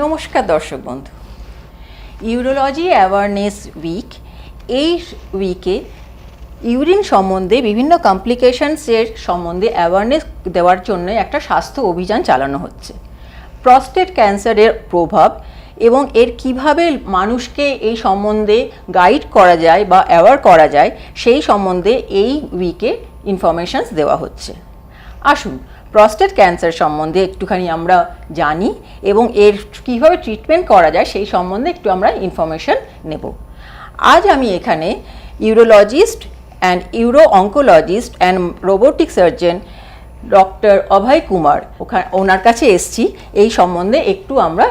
নমস্কার দর্শক বন্ধু, ইউরোলজি অ্যাওয়ারনেস উইক। এই উইকে ইউরিন সম্বন্ধে বিভিন্ন কমপ্লিকেশনসের সম্বন্ধে অ্যাওয়ারনেস দেওয়ার জন্য একটা স্বাস্থ্য অভিযান চালানো হচ্ছে। প্রস্টেট ক্যান্সারের প্রভাব এবং এর কিভাবে মানুষকে এই সম্বন্ধে গাইড করা যায় বা অ্যাওয়ার করা যায় সেই সম্বন্ধে এই উইকে ইনফরমেশনস দেওয়া হচ্ছে। আসুন প্রস্টেট ক্যান্সার সম্বন্ধে একটুখানি আমরা জানি এবং এর কীভাবে ট্রিটমেন্ট করা যায় সেই সম্বন্ধে একটু আমরা ইনফরমেশন নেব। আজ আমি এখানে urologist and uro oncologist and robotic surgeon doctor Abhay Kumar ওনার কাছে এসছি এই সম্বন্ধে একটু আমরা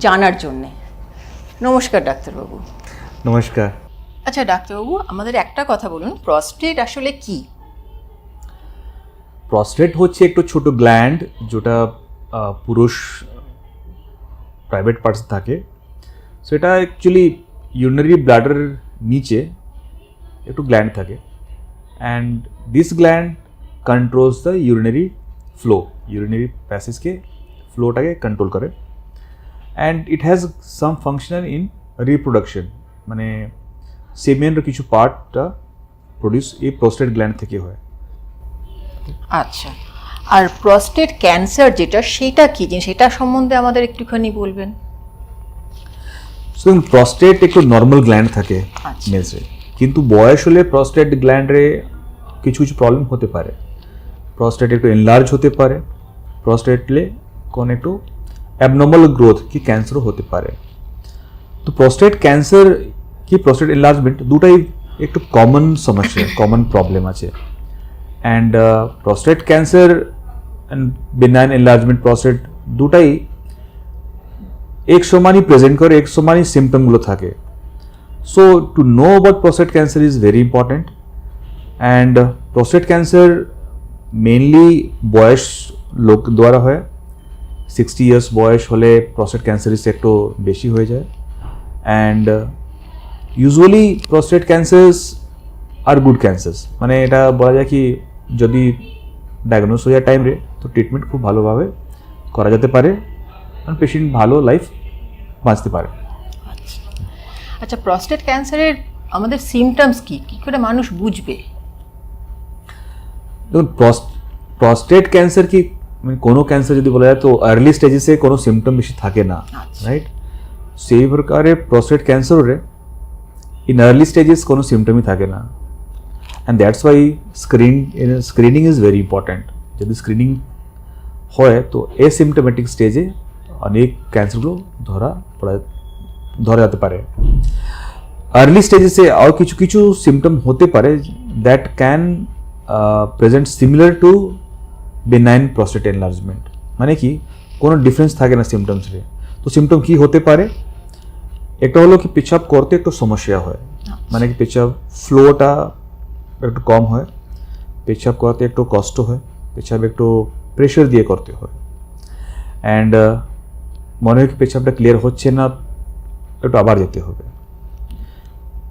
জানার জন্যে। নমস্কার ডাক্তারবাবু। নমস্কার। আচ্ছা ডাক্তারবাবু, আমাদের একটা কথা বলুন, প্রস্টেট আসলে কি? প্রস্টেট হচ্ছে একটু ছোট গ্ল্যান্ড যেটা পুরুষ প্রাইভেট পার্টস থাকে। সো এটা অ্যাকচুয়ালি ইউরিনারি ব্লাডারের নিচে একটু গ্ল্যান্ড থাকে and this gland controls the urinary flow, urinary প্যাসেজকে ফ্লোটাকে কন্ট্রোল করে and it has some functional in reproduction, মানে সেমেনের কিছু পার্টটা প্রডিউস এই প্রস্টেট গ্ল্যান্ড থেকে হয়। আচ্ছা, আর প্রস্টেট ক্যান্সার যেটা সেটা কি জিনিস, সেটা সম্বন্ধে আমাদের একটুখানি বলবেন। প্রস্টেট একটু নর্মাল গ্ল্যান্ড থাকে মেলসে, কিন্তু বয়স হলে প্রস্টেট গ্ল্যান্ডে কিছু কিছু প্রবলেম হতে পারে। প্রস্টেট একটু এনলার্জ হতে পারে, প্রস্টেটলে কোন একটু অ্যাবনর্মাল গ্রোথ কি ক্যান্সারও হতে পারে। তো প্রস্টেট ক্যান্সার কি প্রস্টেট এনলার্জমেন্ট দুটাই একটু কমন সমস্যা, কমন প্রবলেম আছে। And prostate cancer and benign enlargement prostate দুটাই এক সমানই প্রেজেন্ট করে, এক সমানই সিমটমগুলো থাকে। So to know about prostate cancer is very important. And prostate cancer mainly বয়স লোক দ্বারা হয়। 60 ইয়ার্স বয়স হলে প্রস্টেট ক্যান্সার একটু বেশি হয়ে যায়। And usually prostate cancers are good cancers, মানে এটা বলা যায় কি যদি ডায়াগনোস হয়ে যায় টাইমে তো ট্রিটমেন্ট খুব ভালোভাবে করা যেতে পারে, পেশেন্ট ভালো লাইফ বাঁচতে পারে। আচ্ছা, প্রস্টেট ক্যান্সারের আমাদের সিমটমস কি, কি করে মানুষ বুঝবে? দেখুন, প্রস্টেট ক্যান্সার কি মানে কোনো ক্যান্সার যদি বলা যায় তো আর্লি স্টেজেসে কোনো সিমটম বেশি থাকে না, রাইট? সেই প্রকারে প্রস্টেট ক্যান্সারে ইন আর্লি স্টেজেস কোনো সিমটমই থাকে না। And that's why screening is very important. যদি স্ক্রিনিং হয় তো এসিমটোমেটিক স্টেজে অনেক ক্যান্সারগুলো ধরা যেতে পারে। আর্লি স্টেজেসে আর কিছু কিছু সিমটম হতে পারে that can present similar to benign prostate enlargement, মানে কি কোনো ডিফারেন্স থাকে না সিমটমসে। তো সিমটম কি হতে পারে? একটা হলো কি পেশাব করতে একটু সমস্যা হয়, মানে কি পেশাব ফ্লোটা একটু কম হয়, পেশাব করতে একটু কষ্ট হয়, পেশাব একটু প্রেশার দিয়ে করতে হয়, অ্যান্ড মনে হয় কি পেশাবটা ক্লিয়ার হচ্ছে না, একটু আবার যেতে হবে।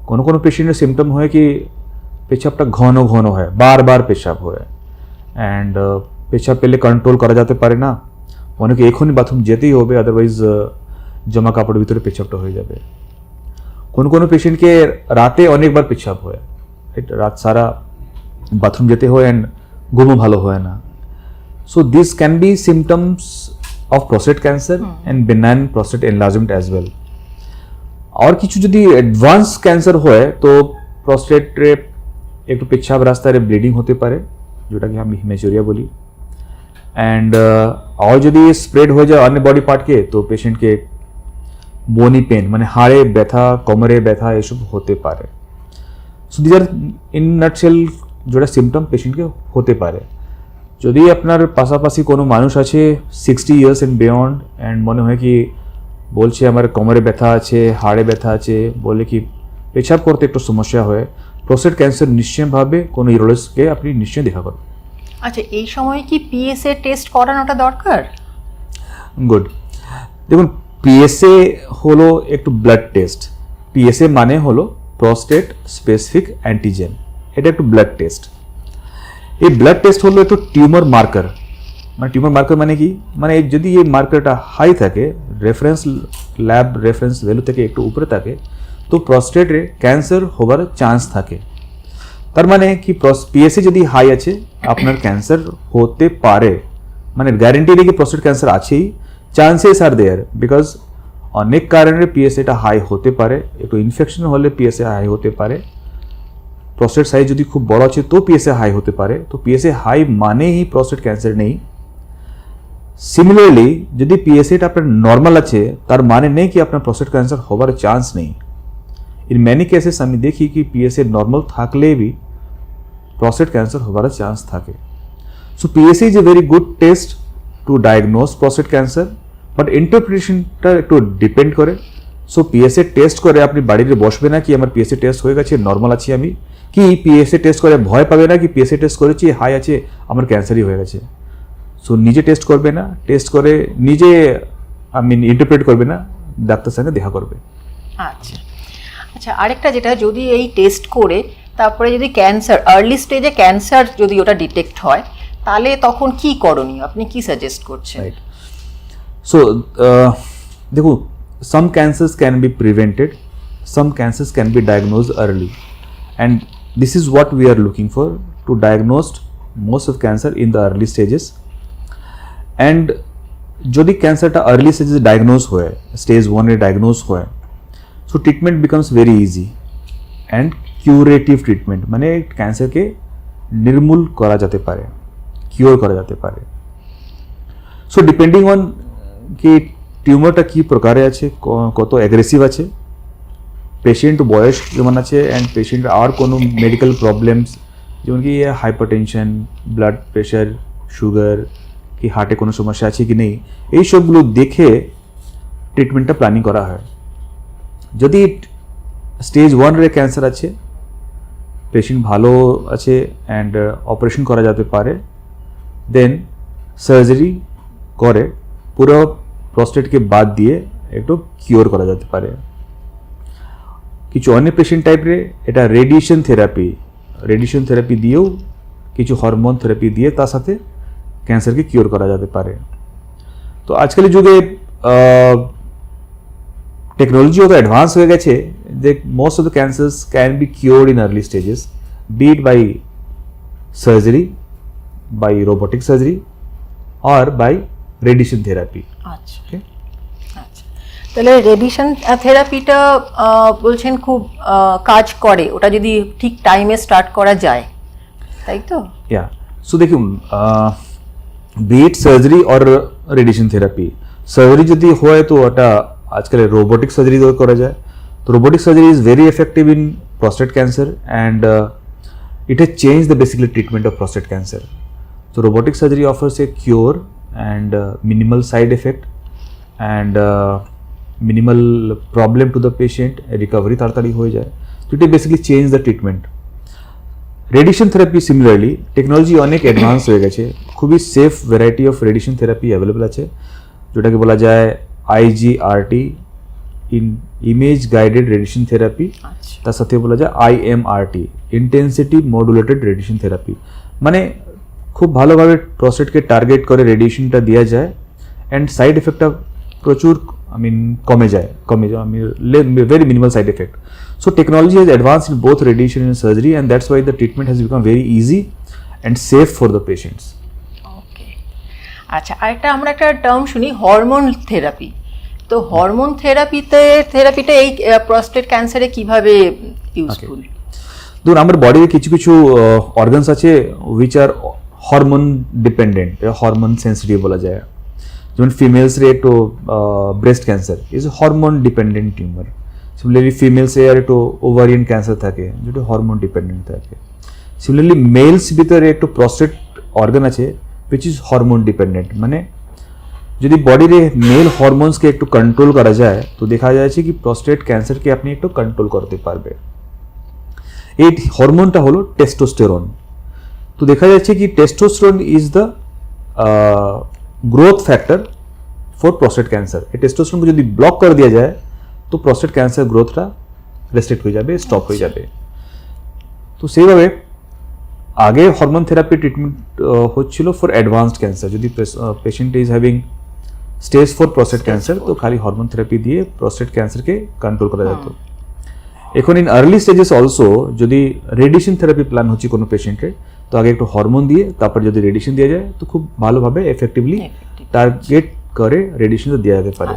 কোনো কোনো পেশেন্টের সিমটম হয় কি পেশাবটা ঘন ঘন হয়, বারবার পেশাব হয়, অ্যান্ড পেশাব পেলে কন্ট্রোল করা যেতে পারে না, মনে কি এখনই বাথরুম যেতেই হবে, আদারওয়াইজ জামা কাপড়ের ভিতরে পেশাবটা হয়ে যাবে। কোনো কোনো পেশেন্টকে রাতে অনেকবার পেশাব হয়, রাত সারা বাথরুম যেতে হয় অ্যান্ড ঘুমও ভালো হয় না। So this can be symptoms of prostate cancer and benign prostate enlargement as well. আর কিছু যদি অ্যাডভান্স ক্যান্সার হয় তো প্রস্টেটে একটু পেচ্ছাব রাস্তায় ব্লিডিং হতে পারে, যেটাকে আমি হিমেচুরিয়া বলি। অ্যান্ড আর যদি স্প্রেড হয়ে যায় অন্য বডি পার্টকে তো পেশেন্টকে বোনি পেন, মানে হাড়ে ব্যথা, কোমরে ব্যথা এসব হতে পারে। So this are in nutshell যেটা সিমটম পেশেন্টকে হতে পারে। যদি আপনার পাশাপাশি কোনো মানুষ আছে 60 ইয়ার্স অ্যান্ড বিয়ন্ড অ্যান্ড মনে হয় কি বলছে আমার কোমরে ব্যথা আছে, হাড়ে ব্যথা আছে, বলে কি পেশাব করতে একটু সমস্যা হয়, প্রস্টেট ক্যান্সার নিশ্চয়ভাবে কোনো ইউরোলজিস্টকে আপনি নিশ্চয়ই দেখা করবেন। আচ্ছা, এই সময় কি পিএসএ টেস্ট করানোটা দরকার? গুড। দেখুন, পিএসএ হলো একটু ব্লাড টেস্ট। পিএসএ মানে হলো প্রস্টেট স্পেসিফিক অ্যান্টিজেন, এটা একটু ব্লাড টেস্ট। এই ব্লাড টেস্ট হলো একটু টিউমার মার্কার, মানে টিউমার মার্কার মানে কি, মানে যদি এই মার্কারটা হাই থাকে, রেফারেন্স ল্যাব রেফারেন্স ভ্যালু থেকে একটু উপরে থাকে, তো প্রস্টেটে ক্যান্সার হবার চান্স থাকে। তার মানে কি পিএসএ যদি হাই আছে আপনার ক্যান্সার হতে পারে, মানে গ্যারেন্টি নেই কি প্রস্টেট ক্যান্সার আছেই, চান্সেস আর দেয়ার, বিকজ অনেক কারণে পিএসএটা হাই হতে পারে। একটু ইনফেকশন হলে পিএসএ হাই হতে পারে, প্রস্টেট সাইজ যদি খুব বড় আছে তো পিএসএ হাই হতে পারে। তো পিএসএ হাই মানেই প্রস্টেট ক্যান্সার নেই। সিমিলারলি যদি পিএসএটা আপনার নর্মাল আছে তার মানে নেই কি আপনার প্রস্টেট ক্যান্সার হবার চান্স নেই। ইন মেনি কেসেস আমি দেখি কি পিএসএ নর্মাল থাকলে भी প্রস্টেট ক্যান্সার হবার চান্স থাকে। So PSA is a very good test to diagnose prostate cancer, but ইন্টারপ্রিটেশনটা একটু ডিপেন্ড করে। সো পিএসএ টেস্ট করে আপনি বাড়িতে বসবে না কি আমার পিএসএ টেস্ট হয়ে গেছে নর্মাল আছি আমি, কি পিএসএ টেস্ট করে ভয় পাবে না কি পিএসএ টেস্ট করেছি হাই আছে আমার ক্যান্সারই হয়ে গেছে। সো নিজে টেস্ট করবে না, টেস্ট করে নিজে ইন্টারপ্রেট করবে না, ডাক্তার সঙ্গে দেখা করবে। আচ্ছা আচ্ছা, আরেকটা যেটা, যদি এই টেস্ট করে তারপরে যদি ক্যান্সার আর্লি স্টেজে ক্যান্সার যদি ওটা ডিটেক্ট হয় তাহলে তখন কি করণীয়, আপনি কি সাজেস্ট করছেন? রাইট। সো দেখো, some cancers can be prevented, some cancers can be diagnosed early, and this is what we are looking for, to diagnosed most of cancer in the early stages. And যদি ক্যান্সারটা early স্টেজে diagnose হয়, stage 1 এ diagnose হয়, so treatment becomes very easy and curative treatment, মানে ক্যান্সারকে নির্মূল করা যেতে পারে, কিওর করা যেতে পারে। সো ডিপেন্ডিং অন কি টিউমারটা কি প্রকারে আছে, কত অ্যাগ্রেসিভ আছে, পেশেন্ট বয়স যেমন আছে, অ্যান্ড পেশেন্ট আর কোনো মেডিকেল প্রবলেমস যেমন কি হাইপারটেনশন, ব্লাড প্রেশার, সুগার, কি হার্টে কোনো সমস্যা আছে কি নেই, এই সবগুলো দেখে ট্রিটমেন্টটা প্ল্যানিং করা হয়। যদি স্টেজ 1 এর ক্যান্সার আছে, পেশেন্ট ভালো আছে অ্যান্ড অপারেশন করা যেতে পারে, দেন সার্জারি করে পুরো প্রস্টেটকে বাদ দিয়ে একটু কিওর করা যেতে পারে। কিছু অন্য পেশেন্ট টাইপে এটা রেডিয়েশন থেরাপি দিয়েও, কিছু হরমোন থেরাপি দিয়ে তার সাথে ক্যান্সারকে কিওর করা যেতে পারে। তো আজকালের যুগে টেকনোলজি অত অ্যাডভান্স হয়ে গেছে যে most of the cancers can be cured in early stages, be it by surgery, by robotic surgery or by radiation therapy. আচ্ছা Okay? আচ্ছা, তাহলে রেডিয়েশন থেরাপিটা বলছেন খুব কাজ করে, ওটা যদি ঠিক টাইমে স্টার্ট করা যায়, তাই তো? Yeah. So দেখুন, be it surgery or radiation therapy, surgery যদি হয় তো ওটা আজকাল রোবোটিক সার্জারি করা যায়। তো robotic surgery is very effective in prostate cancer and it has changed the basically treatment of prostate cancer. So robotic surgery offers a cure and minimal side effect and minimal problem to the patient, recovery তাড়াতাড়ি হয়ে যায়। So it basically change the treatment. Radiation therapy similarly technology অনেক advance হয়ে গেছে, খুবই safe variety of radiation therapy available আছে, যেটাকে বলা যায় আইজিআরটি, ইমেজ গাইডেড রেডিয়েশন থেরাপি, তার সাথে বলা যায় আইএমআরটি, ইন্টেন্সিটি মডুলেটেড রেডিয়েশন থেরাপি। মানে খুব ভালোভাবে প্রস্টেটকে টার্গেট করে রেডিয়েশনটা দেওয়া যায় অ্যান্ড সাইড এফেক্টটা প্রচুর কমে যায়, very minimal side effect. So technology has advanced in both radiation and surgery, and that's why the treatment has become very easy and safe for the patients. ওকে, আচ্ছা, আরেকটা আমরা একটা টার্ম শুনি হরমোন থেরাপি। তো hormone থেরাপিটা এই prostate ক্যান্সারে কিভাবে useful? ধরুন আমার বডিতে কিছু কিছু অর্গানস আছে which are hormone dependent, hormone sensitive বলা যায়। যেমন ফিমেলসরে একটু breast cancer is hormone dependent tumour. Similarly ফিমেলসে আর একটু ওভারিয়ান ক্যান্সার থাকে যেটা হরমোন ডিপেন্ডেন্ট থাকে। সিমিলারলি মেলস ভিতরে একটু প্রস্টেট অর্গান আছে উইচ ইজ হরমোন ডিপেন্ডেন্ট। মানে যদি বডিরে মেল হরমোনসকে একটু কন্ট্রোল করা যায় তো দেখা যাচ্ছে কি প্রস্টেট ক্যান্সারকে আপনি একটু কন্ট্রোল করতে পারবে। এই হরমোনটা হলো টেস্টোস্টেরন। তো দেখা যাচ্ছে কি testosterone is the growth factor for prostate cancer. এই টেস্টোস্টেরনকে যদি ব্লক করে দেওয়া যায় তো প্রস্টেট ক্যান্সার গ্রোথটা রেস্ট্রিক্ট হয়ে যাবে, স্টপ হয়ে যাবে। তো সেইভাবে আগে হরমোন থেরাপি ট্রিটমেন্ট হচ্ছিল ফর অ্যাডভান্সড ক্যান্সার, যদি patient is having stage 4 prostate cancer তো খালি হরমোন থেরাপি দিয়ে প্রস্টেট ক্যান্সারকে কন্ট্রোল করা যেত। এখন ইন আর্লি স্টেজেস অলসো যদি রেডিয়েশন থেরাপি প্ল্যান হচ্ছে কোনো পেশেন্টের, তো আগে একটু হরমোন দিয়ে তারপর যদি রেডিয়েশন দেওয়া যায় তো খুব ভালোভাবে এফেক্টিভলি টার্গেট করে রেডিয়েশনটা দেওয়া যেতে পারে।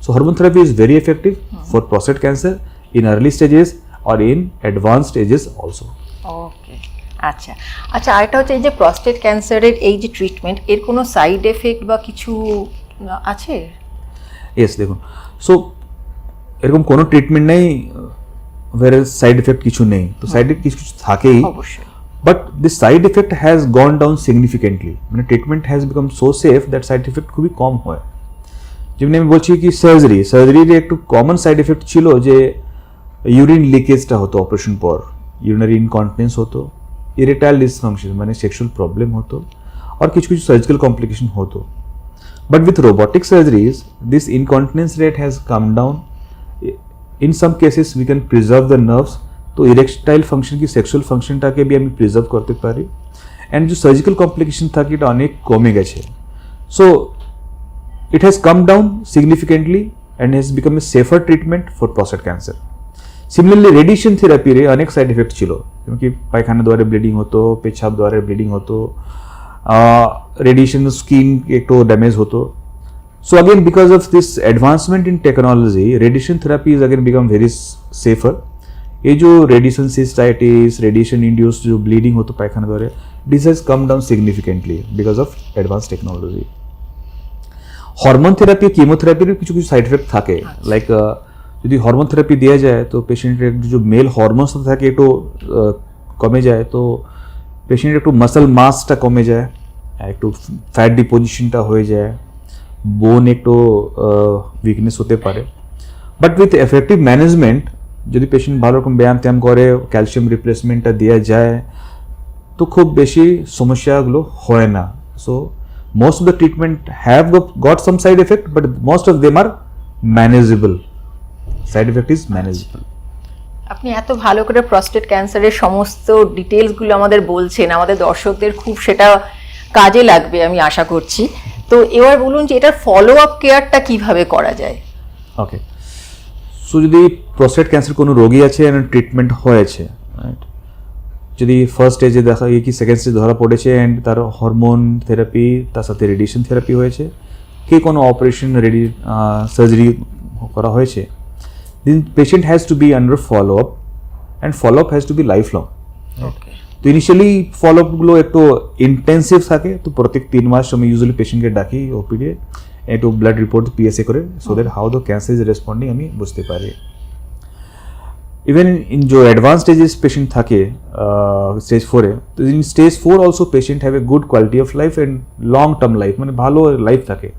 So hormone therapy is very effective for prostate cancer in early stages আর in advanced stages also. Okay, আচ্ছা আচ্ছা, আরেকটা হচ্ছে এই যে প্রস্টেট ক্যান্সারের এই যে ট্রিটমেন্ট, এর কোনো সাইড এফেক্ট বা কিছু আছে? ইয়েস, দেখুন, সো এরকম কোনো ট্রিটমেন্ট নেই ওয়ার সাইড এফেক্ট কিছু নেই, তো সাইড এফেক্ট কিছু কিছু থাকেই, অবশ্যই। But this side effect has gone down significantly, মানে treatment has become so safe that side effect খুবই কম হয়। যেমনি আমি বলছি কি সার্জারির একটু কমন সাইড এফেক্ট ছিল যে ইউরিন লিকেজটা হতো অপারেশন পর, ইউরিনারি ইনকন্টিনেন্স হতো, ইরেকটাইল ডিসফাংশন মানে সেক্সুয়াল প্রবলেম হতো, আর কিছু কিছু সার্জিক্যাল কমপ্লিকেশন হতো। But with robotic surgeries, this incontinence rate has come down. In some cases, we can preserve the nerves. तो erectile function की sexual function टाके भी हम preserve करते पारे. And जो surgical complication था कि अनेक कमे गए छे. So it has come down significantly and has become a safer treatment for prostate cancer. Similarly, radiation therapy रे अनेक side effect चिलो, क्योंकि पायखाना द्वारा bleeding होतो, पेशाब द्वारा bleeding होतो, रेडिएशन स्किन एक तो डैमेज होतो. So again because of this advancement in technology radiation therapy is again become very safer. ये जो रेडिएशन सिस्टाइटिस, रेडिएशन इंड्यूस्ड जो ब्लीडिंग होतो पायखाना द्वारा, this has come down significantly because of advance technology. Hormone therapy কিমোথেরাপির কিছু কিছু side effect থাকে, লাইক যদি হরমোন থেরাপি দেওয়া যায় তো পেশেন্টের যে মেল হরমোনস থাকে একটু কমে যায়, তো পেশেন্টের একটু মাসল মাসটা কমে যায়, একটু ফ্যাট ডিপোজিশনটা হয়ে যায়, বোন একটু উইকনেস হতে পারে। বাট উইথ এফেক্টিভ ম্যানেজমেন্ট যদি পেশেন্ট ভালো রকম ব্যায়াম ট্যায়াম করে, ক্যালসিয়াম রিপ্লেসমেন্টটা দেওয়া যায় তো খুব বেশি সমস্যাগুলো হয় না। So most of the treatment have got some side effect, but most of them are manageable. Side effect is manageable. আপনি এত ভালো করে প্রস্টেট ক্যান্সারের সমস্ত ডিটেলসগুলো আমাদের বলছেন, আমাদের দর্শকদের খুব সেটা কাজে লাগবে আমি আশা করছি। তো এবার বলুন যে এটার ফলো আপ কেয়ারটা কিভাবে করা যায়? ওকে, সো যদি প্রস্টেট ক্যান্সার কোনো রোগী আছে অ্যান্ড ট্রিটমেন্ট হয়েছে, রাইট, যদি ফার্স্ট স্টেজে দেখা গিয়ে কি সেকেন্ড স্টেজ ধরা পড়েছে অ্যান্ড তার হরমোন থেরাপি তার সাথে রেডিয়েশন থেরাপি হয়েছে, কি কোনো অপারেশন সার্জারি করা হয়েছে, then patient has to be under follow up and follow up has to be lifelong. ওকে, তো ইনিশিয়ালি ফলো আপগুলো একটু ইন্টেন্সিভ থাকে, তো প্রত্যেক 3 মাস আমি ইউজুয়ালি পেশেন্টকে ডাকি ওপিডি একটু ব্লাড রিপোর্ট পিএসএ করে, so that how the cancer is responding আমি বুঝতে পারি। ইভেন ইন जो एडवांस स्टेजेस पेशेंट থাকে স্টেজ 4 এ, তো in stage 4 also patient have a good quality of life and long term life, মানে ভালো লাইফ থাকে।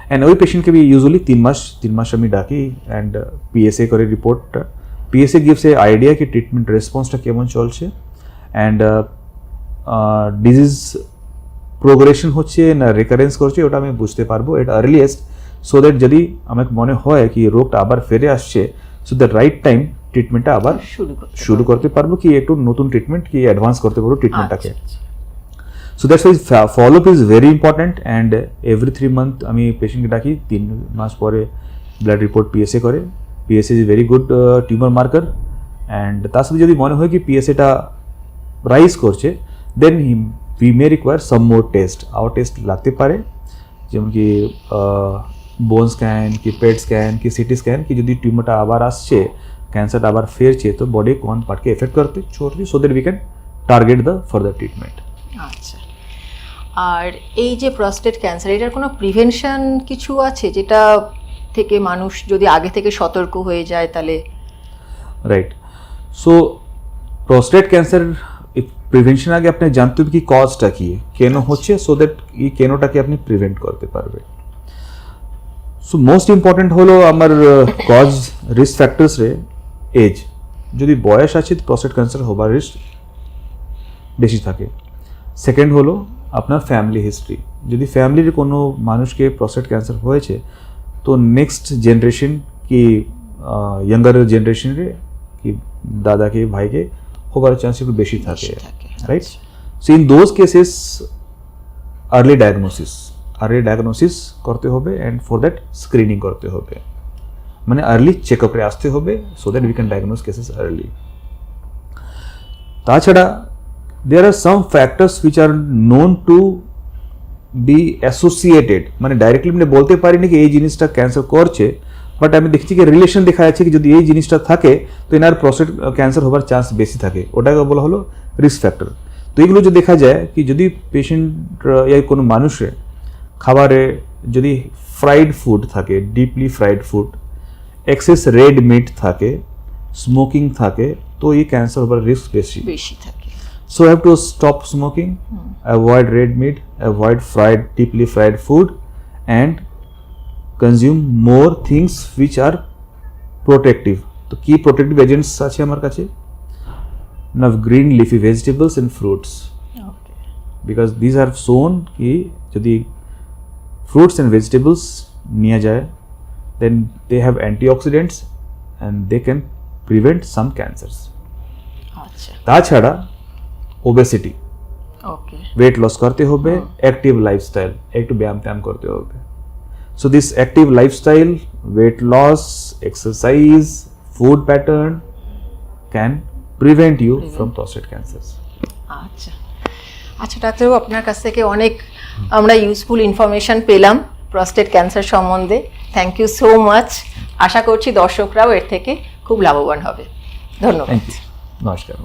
অ্যান্ড ওই পেশেন্টকে বি ইউজুয়ালি 3 মাস আমি ডাকি অ্যান্ড পিএসএ করে রিপোর্টটা, পিএসএ গিভস এ আইডিয়া কি ট্রিটমেন্ট রেসপন্সটা কেমন চলছে অ্যান্ড ডিজিজ প্রোগ্রেশন হচ্ছে না রিকারেন্স করছে ওটা আমি বুঝতে পারবো এট আর্লিয়েস্ট, সো দ্যাট যদি আমার মনে হয় কি রোগটা আবার ফিরে আসছে, সো দ্যাট রাইট টাইম ট্রিটমেন্টটা আবার শুরু করতে পারবো, কি একটু নতুন ট্রিটমেন্ট কি অ্যাডভান্স করতে পারবো ট্রিটমেন্টটাকে। So that's why follow up is very important and every 3 months আমি পেশেন্টকে ডাকি, 3 মাস পরে ব্লাড রিপোর্ট পিএসএ করে, PSA is very good tumour marker and তার সাথে যদি মনে হয় কি পিএসএটা রাইজ করছে, then we may require some more test, our test লাগতে পারে, যেমন কি বোন স্ক্যান কি পেট স্ক্যান কি সিটি স্ক্যান, কি যদি টিউমারটা আবার আসছে, ক্যান্সারটা আবার ফিরছে তো বডি কোন পার্টকে এফেক্ট করতে চলছে, so that we can target the further treatment. আচ্ছা, আর এই যে প্রস্টেট ক্যান্সার, এটার কোনো প্রিভেনশন কিছু আছে যেটা থেকে মানুষ যদি আগে থেকে সতর্ক হয়ে যায় তাহলে? Right, so prostate cancer prevention আগে আপনি জানতে হবে কি কজটা কি, কেন হচ্ছে, সো দ্যাট এই কেনটাকে আপনি প্রিভেন্ট করতে পারবে। সো মোস্ট ইম্পর্টেন্ট হলো আমার কজ রিস্ক ফ্যাক্টরস রে এজ, যদি বয়স আছে প্রস্টেট ক্যান্সার হবার রিস্ক বেশি থাকে। সেকেন্ড হলো আপনার ফ্যামিলি হিস্ট্রি, যদি ফ্যামিলির কোনো মানুষকে প্রস্টেট ক্যান্সার হয়েছে তো নেক্সট জেনারেশন কি ইয়াঙ্গার জেনারেশনে কি দাদাকে ভাইকে হবার চান্স একটু বেশি থাকে, right. So in those cases, early diagnosis করতে হবে, and for that screening করতে হবে, মানে early check-up এ আসতে হবে, so that we can diagnose cases early. তাছাড়া there are some factors which are known to be associated, মানে ডাইরেক্টলি আমি বলতে পারি না কি এই জিনিসটা ক্যান্সার করছে, বাট আমি দেখছি কি রিলেশন দেখা যাচ্ছে কি যদি এই জিনিসটা থাকে তো এনার প্রস্টেট ক্যান্সার হবার চান্স বেশি থাকে, ওটাকে বলা হলো রিস্ক ফ্যাক্টর। তো এগুলো যদি দেখা যায় কি যদি পেশেন্ট या কোনো মানুষের খাবারে যদি ফ্রাইড ফুড থাকে, deeply fried food, excess red meat থাকে, স্মোকিং থাকে, তো এই ক্যান্সার হবার রিস্ক বেশি থাকে। So I have to stop smoking, avoid red meat, avoid deeply fried food, and consume more things which are protective. তো কি protective agents আছে আমার কাছে? Now green leafy vegetables and fruits. Okay. Because these are shown কি যদি fruits and vegetables নিয়ে যায়, then they have antioxidants and they can prevent some cancers. আচ্ছা, তাছাড়া ওবেসিটি, ওকে, ওয়েট লস করতে হবে, অ্যাক্টিভ লাইফস্টাইল, একটু ব্যায়াম ট্যায়াম করতে হবে। So this active lifestyle, weight loss, exercise, food pattern can prevent you from prostate cancer. আচ্ছা আচ্ছা ডাক্তারবাবু, আপনার কাছ থেকে অনেক আমরা ইউজফুল ইনফরমেশন পেলাম প্রস্টেট ক্যান্সার সম্বন্ধে। Thank you so much. আশা করছি দর্শকরাও এর থেকে খুব লাভবান হবে। ধন্যবাদ। Thank you. নমস্কার।